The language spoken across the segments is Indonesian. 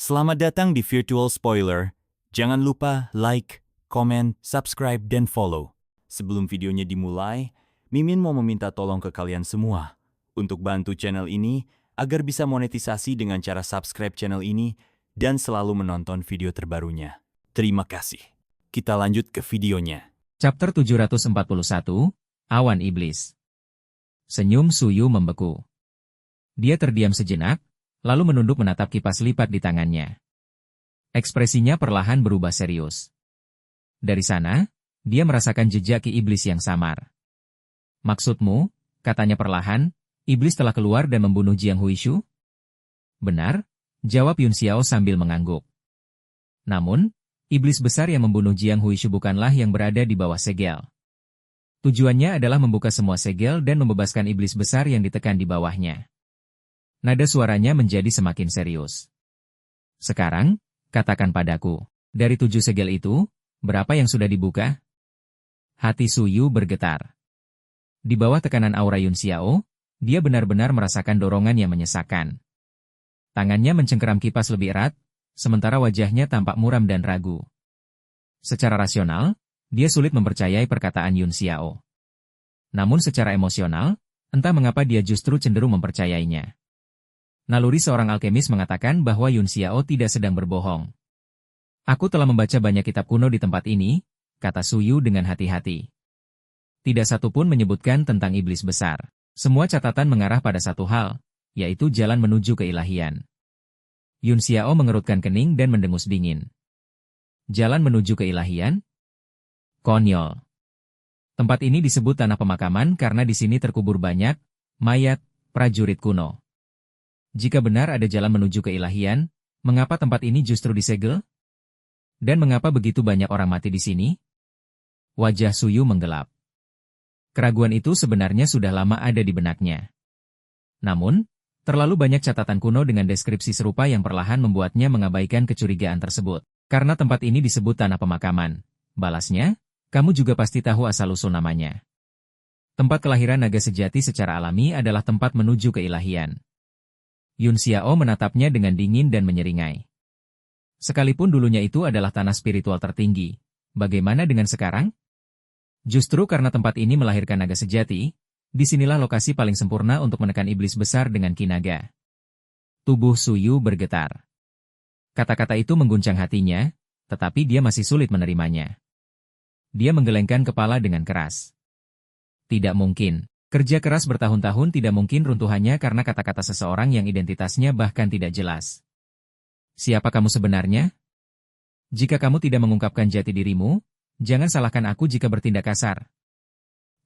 Selamat datang di Virtual Spoiler. Jangan lupa like, komen, subscribe, dan follow. Sebelum videonya dimulai, Mimin mau meminta tolong ke kalian semua untuk bantu channel ini agar bisa monetisasi dengan cara subscribe channel ini dan selalu menonton video terbarunya. Terima kasih. Kita lanjut ke videonya. Chapter 741, Awan Iblis. Senyum Suyu membeku. Dia terdiam sejenak, lalu menunduk menatap kipas lipat di tangannya. Ekspresinya perlahan berubah serius. Dari sana, dia merasakan jejak ki iblis yang samar. Maksudmu, katanya perlahan, iblis telah keluar dan membunuh Jiang Huishu? Benar, jawab Yun Xiao sambil mengangguk. Namun, iblis besar yang membunuh Jiang Huishu bukanlah yang berada di bawah segel. Tujuannya adalah membuka semua segel dan membebaskan iblis besar yang ditekan di bawahnya. Nada suaranya menjadi semakin serius. Sekarang, katakan padaku, dari 7 segel itu, berapa yang sudah dibuka? Hati Suyu bergetar. Di bawah tekanan aura Yun Xiao, dia benar-benar merasakan dorongan yang menyesakkan. Tangannya mencengkeram kipas lebih erat, sementara wajahnya tampak muram dan ragu. Secara rasional, dia sulit mempercayai perkataan Yun Xiao. Namun secara emosional, entah mengapa dia justru cenderung mempercayainya. Naluri seorang alkemis mengatakan bahwa Yun Xiao tidak sedang berbohong. Aku telah membaca banyak kitab kuno di tempat ini, kata Suyu dengan hati-hati. Tidak satu pun menyebutkan tentang iblis besar. Semua catatan mengarah pada satu hal, yaitu jalan menuju keilahian. Yun Xiao mengerutkan kening dan mendengus dingin. Jalan menuju keilahian? Konyol. Tempat ini disebut tanah pemakaman karena di sini terkubur banyak mayat prajurit kuno. Jika benar ada jalan menuju keilahian, mengapa tempat ini justru disegel? Dan mengapa begitu banyak orang mati di sini? Wajah Suyu menggelap. Keraguan itu sebenarnya sudah lama ada di benaknya. Namun, terlalu banyak catatan kuno dengan deskripsi serupa yang perlahan membuatnya mengabaikan kecurigaan tersebut. Karena tempat ini disebut tanah pemakaman, balasnya, kamu juga pasti tahu asal-usul namanya. Tempat kelahiran naga sejati secara alami adalah tempat menuju keilahian. Yun Xiao menatapnya dengan dingin dan menyeringai. Sekalipun dulunya itu adalah tanah spiritual tertinggi, bagaimana dengan sekarang? Justru karena tempat ini melahirkan naga sejati, disinilah lokasi paling sempurna untuk menekan iblis besar dengan ki naga. Tubuh Suyu bergetar. Kata-kata itu mengguncang hatinya, tetapi dia masih sulit menerimanya. Dia menggelengkan kepala dengan keras. Tidak mungkin. Kerja keras bertahun-tahun tidak mungkin runtuhannya karena kata-kata seseorang yang identitasnya bahkan tidak jelas. Siapa kamu sebenarnya? Jika kamu tidak mengungkapkan jati dirimu, jangan salahkan aku jika bertindak kasar.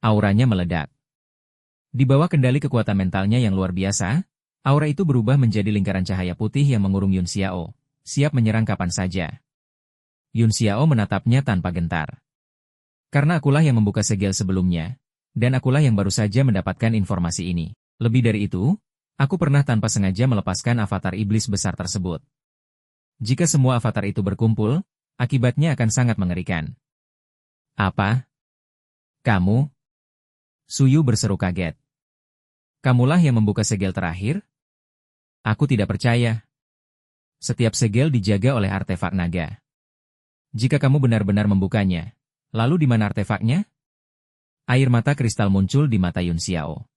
Auranya meledak. Di bawah kendali kekuatan mentalnya yang luar biasa, aura itu berubah menjadi lingkaran cahaya putih yang mengurung Yun Xiao, siap menyerang kapan saja. Yun Xiao menatapnya tanpa gentar. Karena akulah yang membuka segel sebelumnya, dan akulah yang baru saja mendapatkan informasi ini. Lebih dari itu, aku pernah tanpa sengaja melepaskan avatar iblis besar tersebut. Jika semua avatar itu berkumpul, akibatnya akan sangat mengerikan. Apa? Kamu? Suyu berseru kaget. Kamulah yang membuka segel terakhir? Aku tidak percaya. Setiap segel dijaga oleh artefak naga. Jika kamu benar-benar membukanya, lalu di mana artefaknya? Air mata kristal muncul di mata Yun Xiao.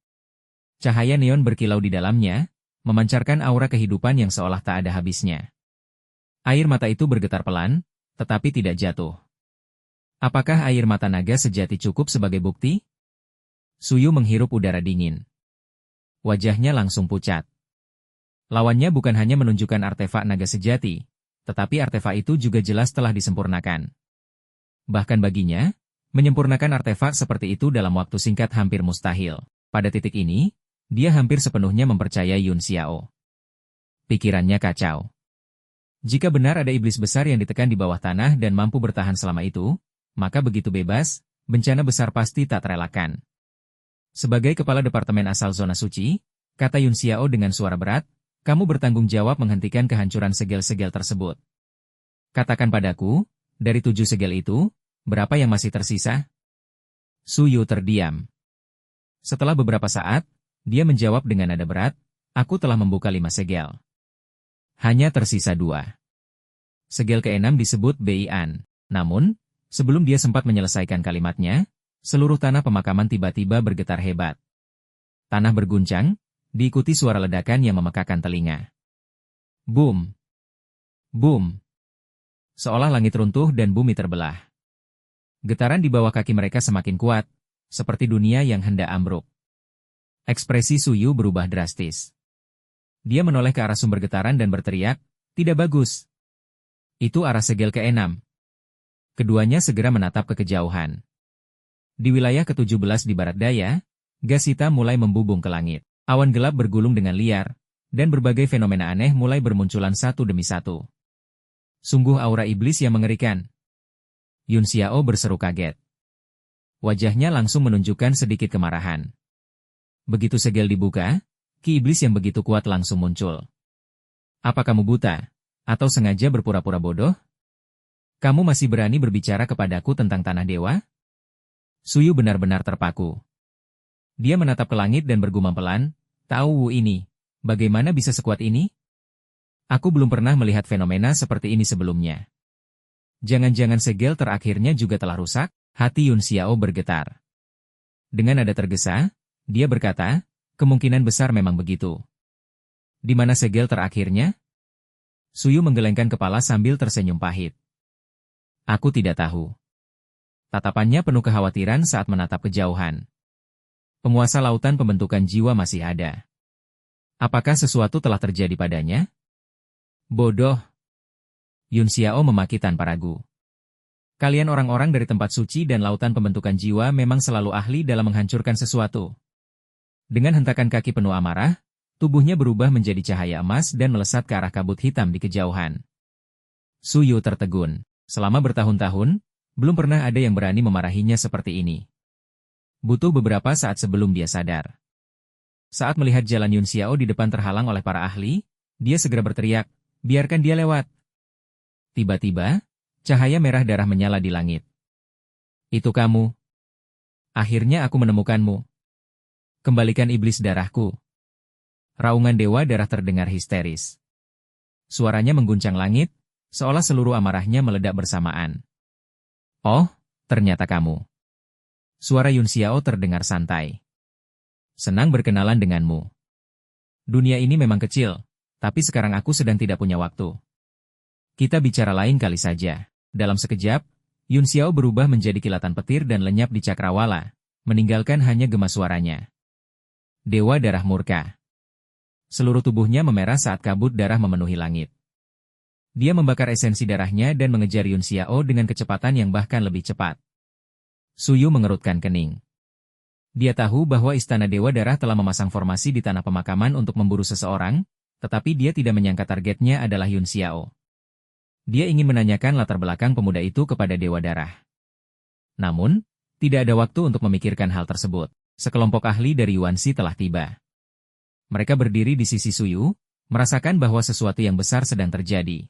Cahaya neon berkilau di dalamnya, memancarkan aura kehidupan yang seolah tak ada habisnya. Air mata itu bergetar pelan, tetapi tidak jatuh. Apakah air mata naga sejati cukup sebagai bukti? Suyu menghirup udara dingin. Wajahnya langsung pucat. Lawannya bukan hanya menunjukkan artefak naga sejati, tetapi artefak itu juga jelas telah disempurnakan. Bahkan baginya, menyempurnakan artefak seperti itu dalam waktu singkat hampir mustahil. Pada titik ini, dia hampir sepenuhnya mempercayai Yun Xiao. Pikirannya kacau. Jika benar ada iblis besar yang ditekan di bawah tanah dan mampu bertahan selama itu, maka begitu bebas, bencana besar pasti tak terelakkan. Sebagai kepala departemen asal zona suci, kata Yun Xiao dengan suara berat, kamu bertanggung jawab menghentikan kehancuran segel-segel tersebut. Katakan padaku, dari 7 segel itu, berapa yang masih tersisa? Suyu terdiam. Setelah beberapa saat, dia menjawab dengan nada berat, aku telah membuka 5 segel. Hanya tersisa 2. Segel ke-6 disebut Bei'an. Namun, sebelum dia sempat menyelesaikan kalimatnya, seluruh tanah pemakaman tiba-tiba bergetar hebat. Tanah berguncang, diikuti suara ledakan yang memekakan telinga. Boom! Boom! Seolah langit runtuh dan bumi terbelah. Getaran di bawah kaki mereka semakin kuat, seperti dunia yang hendak ambruk. Ekspresi Suyu berubah drastis. Dia menoleh ke arah sumber getaran dan berteriak, "Tidak bagus!" Itu arah segel ke-6. Keduanya segera menatap ke kejauhan. Di wilayah ke-17 di barat daya, gas hitam mulai membubung ke langit. Awan gelap bergulung dengan liar, dan berbagai fenomena aneh mulai bermunculan satu demi satu. Sungguh aura iblis yang mengerikan. Yun Xiao berseru kaget. Wajahnya langsung menunjukkan sedikit kemarahan. Begitu segel dibuka, ki iblis yang begitu kuat langsung muncul. "Apa kamu buta? Atau sengaja berpura-pura bodoh? Kamu masih berani berbicara kepadaku tentang tanah dewa?" Suyu benar-benar terpaku. Dia menatap ke langit dan bergumam pelan, "Tahu Wu ini, bagaimana bisa sekuat ini? Aku belum pernah melihat fenomena seperti ini sebelumnya. Jangan-jangan segel terakhirnya juga telah rusak?" Hati Yun Xiao bergetar. Dengan nada tergesa, dia berkata, "Kemungkinan besar memang begitu. Di mana segel terakhirnya?" Suyu menggelengkan kepala sambil tersenyum pahit. "Aku tidak tahu." Tatapannya penuh kekhawatiran saat menatap kejauhan. Penguasa lautan pembentukan jiwa masih ada. Apakah sesuatu telah terjadi padanya? Bodoh. Yun Xiao memaki tanpa ragu. Kalian orang-orang dari tempat suci dan lautan pembentukan jiwa memang selalu ahli dalam menghancurkan sesuatu. Dengan hentakan kaki penuh amarah, tubuhnya berubah menjadi cahaya emas dan melesat ke arah kabut hitam di kejauhan. Suyu tertegun. Selama bertahun-tahun, belum pernah ada yang berani memarahinya seperti ini. Butuh beberapa saat sebelum dia sadar. Saat melihat jalan Yun Xiao di depan terhalang oleh para ahli, dia segera berteriak, "Biarkan dia lewat." Tiba-tiba, cahaya merah darah menyala di langit. "Itu kamu. Akhirnya aku menemukanmu. Kembalikan iblis darahku." Raungan dewa darah terdengar histeris. Suaranya mengguncang langit, seolah seluruh amarahnya meledak bersamaan. "Oh, ternyata kamu." Suara Yun Xiao terdengar santai. "Senang berkenalan denganmu. Dunia ini memang kecil, tapi sekarang aku sedang tidak punya waktu. Kita bicara lain kali saja." Dalam sekejap, Yun Xiao berubah menjadi kilatan petir dan lenyap di cakrawala, meninggalkan hanya gema suaranya. Dewa darah murka. Seluruh tubuhnya memerah saat kabut darah memenuhi langit. Dia membakar esensi darahnya dan mengejar Yun Xiao dengan kecepatan yang bahkan lebih cepat. Suyu mengerutkan kening. Dia tahu bahwa Istana Dewa Darah telah memasang formasi di tanah pemakaman untuk memburu seseorang, tetapi dia tidak menyangka targetnya adalah Yun Xiao. Dia ingin menanyakan latar belakang pemuda itu kepada Dewa Darah. Namun, tidak ada waktu untuk memikirkan hal tersebut. Sekelompok ahli dari Yuanxi telah tiba. Mereka berdiri di sisi Suyu, merasakan bahwa sesuatu yang besar sedang terjadi.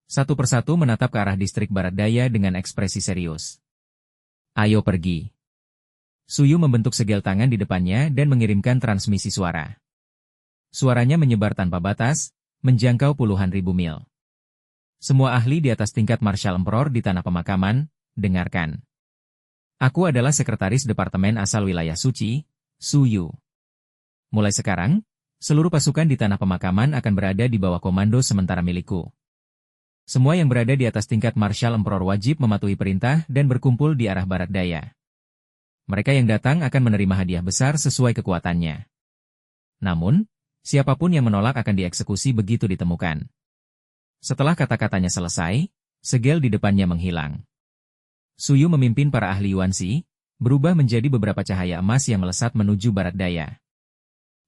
Satu persatu menatap ke arah distrik barat daya dengan ekspresi serius. "Ayo pergi." Suyu membentuk segel tangan di depannya dan mengirimkan transmisi suara. Suaranya menyebar tanpa batas, menjangkau puluhan ribu mil. "Semua ahli di atas tingkat Marshal Emperor di tanah pemakaman, dengarkan. Aku adalah sekretaris Departemen Asal Wilayah Suci, Suyu. Mulai sekarang, seluruh pasukan di tanah pemakaman akan berada di bawah komando sementara milikku. Semua yang berada di atas tingkat Marshal Emperor wajib mematuhi perintah dan berkumpul di arah barat daya. Mereka yang datang akan menerima hadiah besar sesuai kekuatannya. Namun, siapapun yang menolak akan dieksekusi begitu ditemukan." Setelah kata-katanya selesai, segel di depannya menghilang. Suyu memimpin para ahli Yuanxi, berubah menjadi beberapa cahaya emas yang melesat menuju barat daya.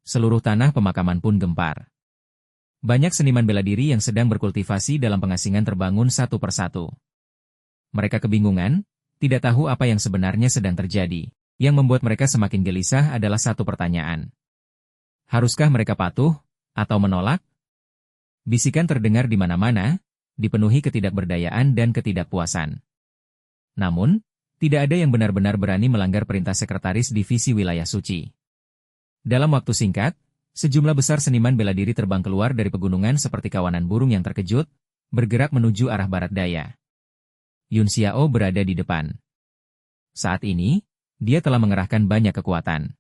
Seluruh tanah pemakaman pun gempar. Banyak seniman bela diri yang sedang berkultivasi dalam pengasingan terbangun satu persatu. Mereka kebingungan, tidak tahu apa yang sebenarnya sedang terjadi. Yang membuat mereka semakin gelisah adalah satu pertanyaan. Haruskah mereka patuh, atau menolak? Bisikan terdengar di mana-mana, dipenuhi ketidakberdayaan dan ketidakpuasan. Namun, tidak ada yang benar-benar berani melanggar perintah Sekretaris Divisi Wilayah Suci. Dalam waktu singkat, Sejumlah besar seniman bela diri terbang keluar dari pegunungan seperti kawanan burung yang terkejut, bergerak menuju arah barat daya. Yun Xiao berada di depan. Saat ini, dia telah mengerahkan banyak kekuatan.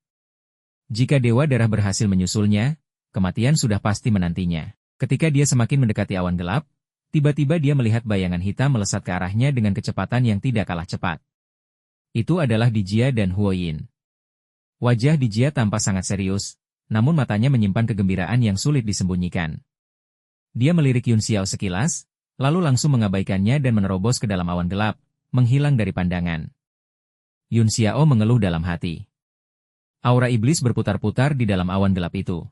Jika Dewa Darah berhasil menyusulnya, kematian sudah pasti menantinya. Ketika dia semakin mendekati awan gelap, tiba-tiba dia melihat bayangan hitam melesat ke arahnya dengan kecepatan yang tidak kalah cepat. Itu adalah Dijia dan Huoyin. Wajah Dijia tampak sangat serius, namun matanya menyimpan kegembiraan yang sulit disembunyikan. Dia melirik Yun Xiao sekilas, lalu langsung mengabaikannya dan menerobos ke dalam awan gelap, menghilang dari pandangan. Yun Xiao mengeluh dalam hati. Aura iblis berputar-putar di dalam awan gelap itu.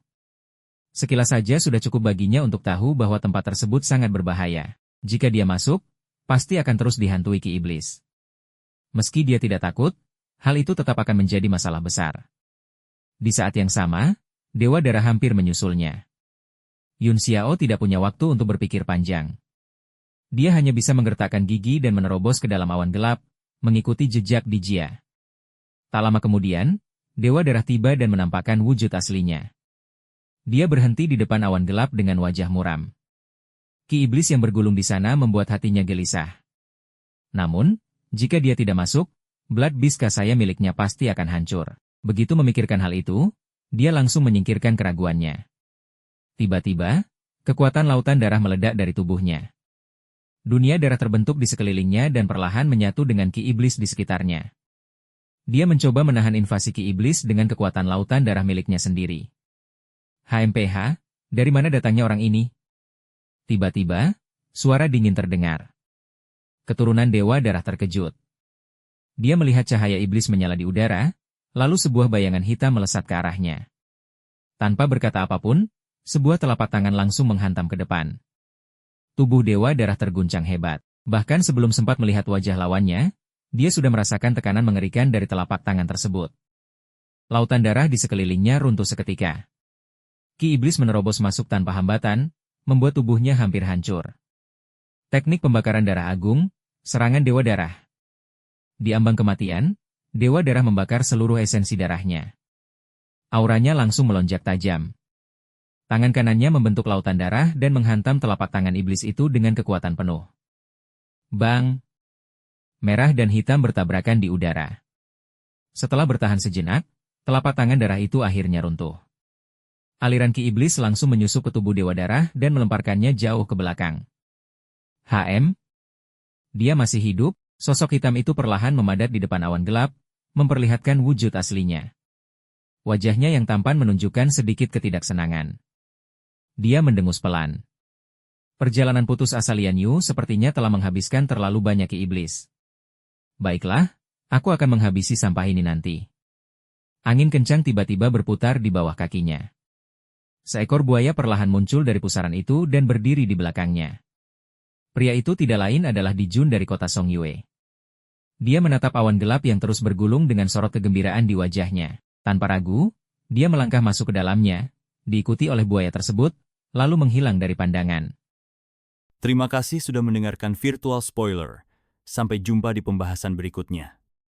Sekilas saja sudah cukup baginya untuk tahu bahwa tempat tersebut sangat berbahaya. Jika dia masuk, pasti akan terus dihantui ki iblis. Meski dia tidak takut, hal itu tetap akan menjadi masalah besar. Di saat yang sama, Dewa Darah hampir menyusulnya. Yun Xiao tidak punya waktu untuk berpikir panjang. Dia hanya bisa menggertakkan gigi dan menerobos ke dalam awan gelap, mengikuti jejak Dijia. Tak lama kemudian, Dewa Darah tiba dan menampakkan wujud aslinya. Dia berhenti di depan awan gelap dengan wajah muram. Ki iblis yang bergulung di sana membuat hatinya gelisah. Namun, jika dia tidak masuk, Blood Beast Kasaya miliknya pasti akan hancur. Begitu memikirkan hal itu, dia langsung menyingkirkan keraguannya. Tiba-tiba, kekuatan lautan darah meledak dari tubuhnya. Dunia darah terbentuk di sekelilingnya dan perlahan menyatu dengan ki iblis di sekitarnya. Dia mencoba menahan invasi ki iblis dengan kekuatan lautan darah miliknya sendiri. HMPH, dari mana datangnya orang ini? Tiba-tiba, suara dingin terdengar. Keturunan Dewa Darah terkejut. Dia melihat cahaya iblis menyala di udara, lalu sebuah bayangan hitam melesat ke arahnya. Tanpa berkata apapun, sebuah telapak tangan langsung menghantam ke depan. Tubuh Dewa Darah terguncang hebat. Bahkan sebelum sempat melihat wajah lawannya, dia sudah merasakan tekanan mengerikan dari telapak tangan tersebut. Lautan darah di sekelilingnya runtuh seketika. Ki iblis menerobos masuk tanpa hambatan, membuat tubuhnya hampir hancur. Teknik pembakaran darah agung, serangan Dewa Darah. Di ambang kematian, Dewa Darah membakar seluruh esensi darahnya. Auranya langsung melonjak tajam. Tangan kanannya membentuk lautan darah dan menghantam telapak tangan iblis itu dengan kekuatan penuh. Bang! Merah dan hitam bertabrakan di udara. Setelah bertahan sejenak, telapak tangan darah itu akhirnya runtuh. Aliran ki iblis langsung menyusup ke tubuh Dewa Darah dan melemparkannya jauh ke belakang. Dia masih hidup, sosok hitam itu perlahan memadat di depan awan gelap, memperlihatkan wujud aslinya. Wajahnya yang tampan menunjukkan sedikit ketidaksenangan. Dia mendengus pelan. Perjalanan putus asa Lian Yu sepertinya telah menghabiskan terlalu banyak ki iblis. Baiklah, aku akan menghabisi sampah ini nanti. Angin kencang tiba-tiba berputar di bawah kakinya. Seekor buaya perlahan muncul dari pusaran itu dan berdiri di belakangnya. Pria itu tidak lain adalah Dijun dari kota Songyue. Dia menatap awan gelap yang terus bergulung dengan sorot kegembiraan di wajahnya. Tanpa ragu, dia melangkah masuk ke dalamnya, diikuti oleh buaya tersebut, lalu menghilang dari pandangan. Terima kasih sudah mendengarkan Virtual Spoiler. Sampai jumpa di pembahasan berikutnya.